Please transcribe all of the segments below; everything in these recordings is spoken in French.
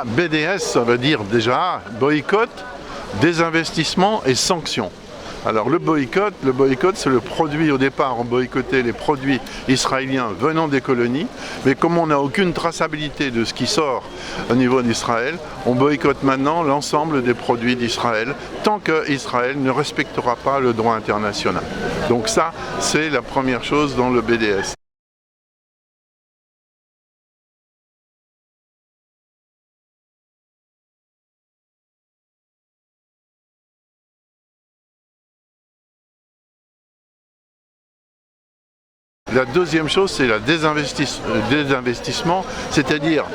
BDS, ça veut dire déjà boycott, désinvestissement et sanctions. Alors le boycott c'est le produit, au départ on boycottait les produits israéliens venant des colonies, mais comme on n'a aucune traçabilité de ce qui sort au niveau d'Israël, on boycotte maintenant l'ensemble des produits d'Israël, tant qu'Israël ne respectera pas le droit international. Donc ça, c'est la première chose dans le BDS. La deuxième chose, c'est le désinvestissement, c'est-à-dire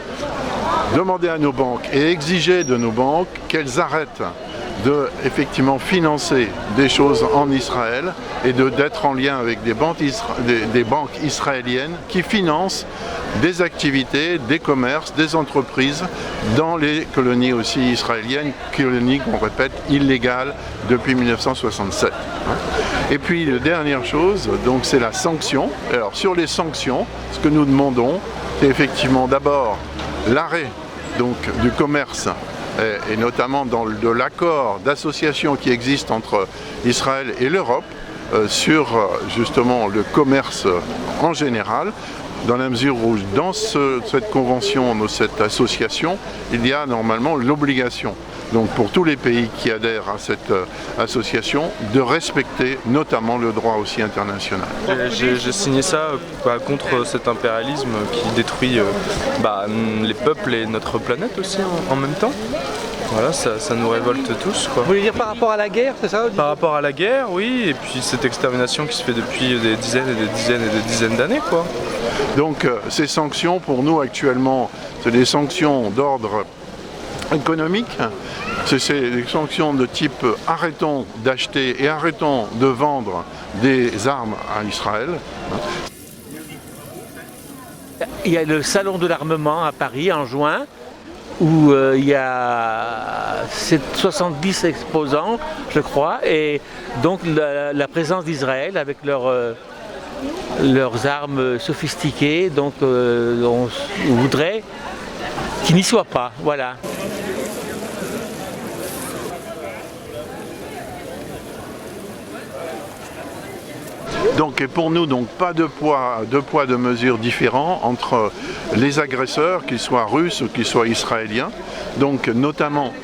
demander à nos banques et exiger de nos banques qu'elles arrêtent de effectivement financer des choses en Israël et d'être en lien avec des banques israéliennes qui financent des activités, des commerces, des entreprises dans les colonies aussi israéliennes, colonies qu'on répète illégales depuis 1967. Et puis la dernière chose, donc c'est la sanction. Alors sur les sanctions, ce que nous demandons, c'est effectivement d'abord l'arrêt donc du commerce et notamment de l'accord d'association qui existe entre Israël et l'Europe sur justement le commerce en général, dans la mesure où dans cette convention, dans cette association, il y a normalement l'obligation, donc pour tous les pays qui adhèrent à cette association, de respecter notamment le droit aussi international. J'ai signé ça contre cet impérialisme qui détruit les peuples et notre planète aussi en même temps. Voilà, ça nous révolte tous, quoi. Vous voulez dire par rapport à la guerre, c'est ça? Par rapport à la guerre, oui, et puis cette extermination qui se fait depuis des dizaines et des dizaines et des dizaines d'années, quoi. Donc ces sanctions, pour nous actuellement, c'est des sanctions d'ordre économique, c'est des sanctions de type arrêtons d'acheter et arrêtons de vendre des armes à Israël. Il y a le salon de l'armement à Paris en juin, où il y a 70 exposants, je crois, et donc la présence d'Israël avec leurs armes sophistiquées, donc on voudrait qu'ils n'y soient pas, voilà. Donc, et pour nous, donc, pas de poids, de mesures différents entre les agresseurs, qu'ils soient russes ou qu'ils soient israéliens. Donc, notamment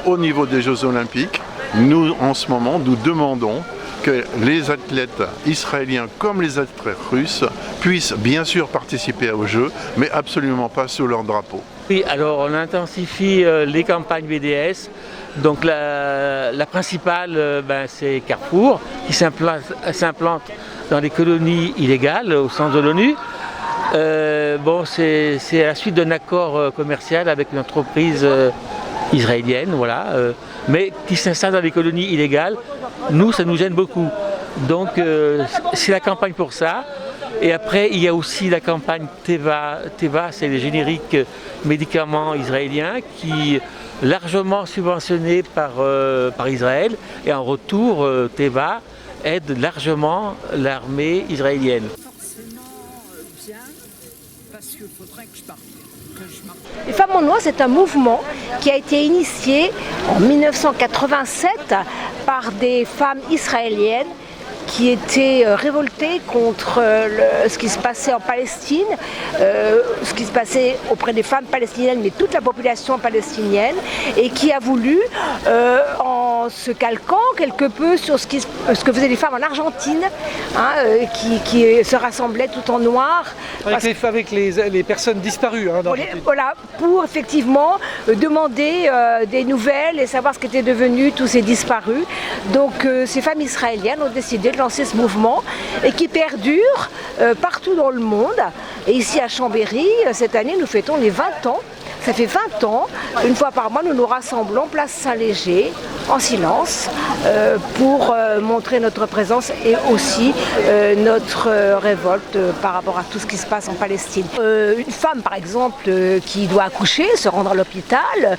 au niveau des Jeux Olympiques, nous, en ce moment, nous demandons que les athlètes israéliens comme les athlètes russes puissent bien sûr participer aux Jeux, mais absolument pas sous leur drapeau. Oui, alors on intensifie les campagnes BDS. Donc la principale, c'est Carrefour, qui s'implante dans les colonies illégales au sens de l'ONU. C'est à la suite d'un accord commercial avec une entreprise israélienne, voilà, mais qui s'installe dans les colonies illégales. Nous, ça nous gêne beaucoup. Donc c'est la campagne pour ça. Et après, il y a aussi la campagne Teva. Teva, c'est les génériques médicaments israéliens qui largement subventionnés par Israël. Et en retour, Teva aide largement l'armée israélienne. Bien, parce qu'il faudrait que je parte. Les Femmes en Noir, c'est un mouvement qui a été initié en 1987 par des femmes israéliennes qui étaient révoltées contre ce qui se passait en Palestine, ce qui se passait auprès des femmes palestiniennes, mais toute la population palestinienne, et qui a voulu, en se calquant quelque peu sur ce que faisaient les femmes en Argentine, qui se rassemblaient tout en noir. Avec les personnes disparues. Voilà, pour effectivement demander des nouvelles et savoir ce qu'étaient devenus tous ces disparus. Donc ces femmes israéliennes ont décidé de lancer ce mouvement et qui perdure partout dans le monde. Et ici à Chambéry, cette année, nous fêtons les 20 ans. Ça fait 20 ans, une fois par mois, nous nous rassemblons place Saint-Léger en silence pour montrer notre présence et aussi notre révolte par rapport à tout ce qui se passe en Palestine. Une femme, par exemple, qui doit accoucher, se rendre à l'hôpital,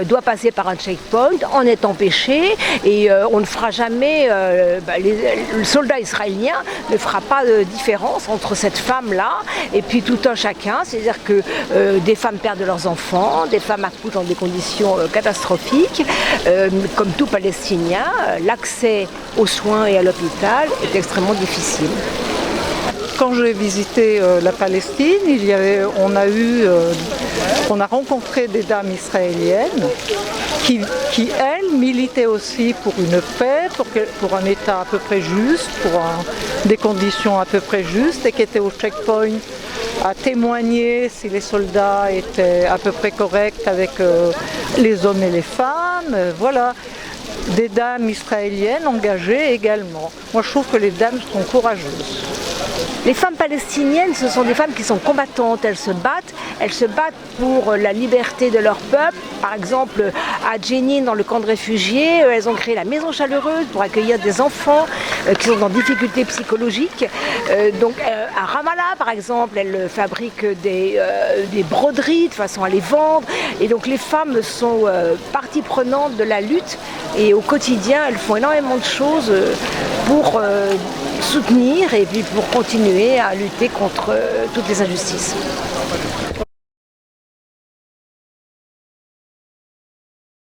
doit passer par un checkpoint, en est empêchée et on ne fera jamais, le soldat israélien ne fera pas de différence entre cette femme-là et puis tout un chacun, c'est-à-dire que des femmes perdent leurs enfants, enfants, des femmes accouchent dans des conditions catastrophiques. Comme tout Palestinien, l'accès aux soins et à l'hôpital est extrêmement difficile. Quand j'ai visité la Palestine, on a rencontré des dames israéliennes qui elles, militaient aussi pour une paix, pour un État à peu près juste, pour des conditions à peu près justes, et qui étaient au checkpoint à témoigner si les soldats étaient à peu près corrects avec les hommes et les femmes. Voilà, des dames israéliennes engagées également. Moi, je trouve que les dames sont courageuses. Les femmes palestiniennes, ce sont des femmes qui sont combattantes, elles se battent pour la liberté de leur peuple. Par exemple, à Jenin, dans le camp de réfugiés, elles ont créé la maison chaleureuse pour accueillir des enfants qui sont en difficulté psychologique. Donc à Ramallah, par exemple, elles fabriquent des broderies de façon à les vendre. Et donc les femmes sont partie prenante de la lutte et au quotidien, elles font énormément de choses pour soutenir et puis pour continuer à lutter contre toutes les injustices.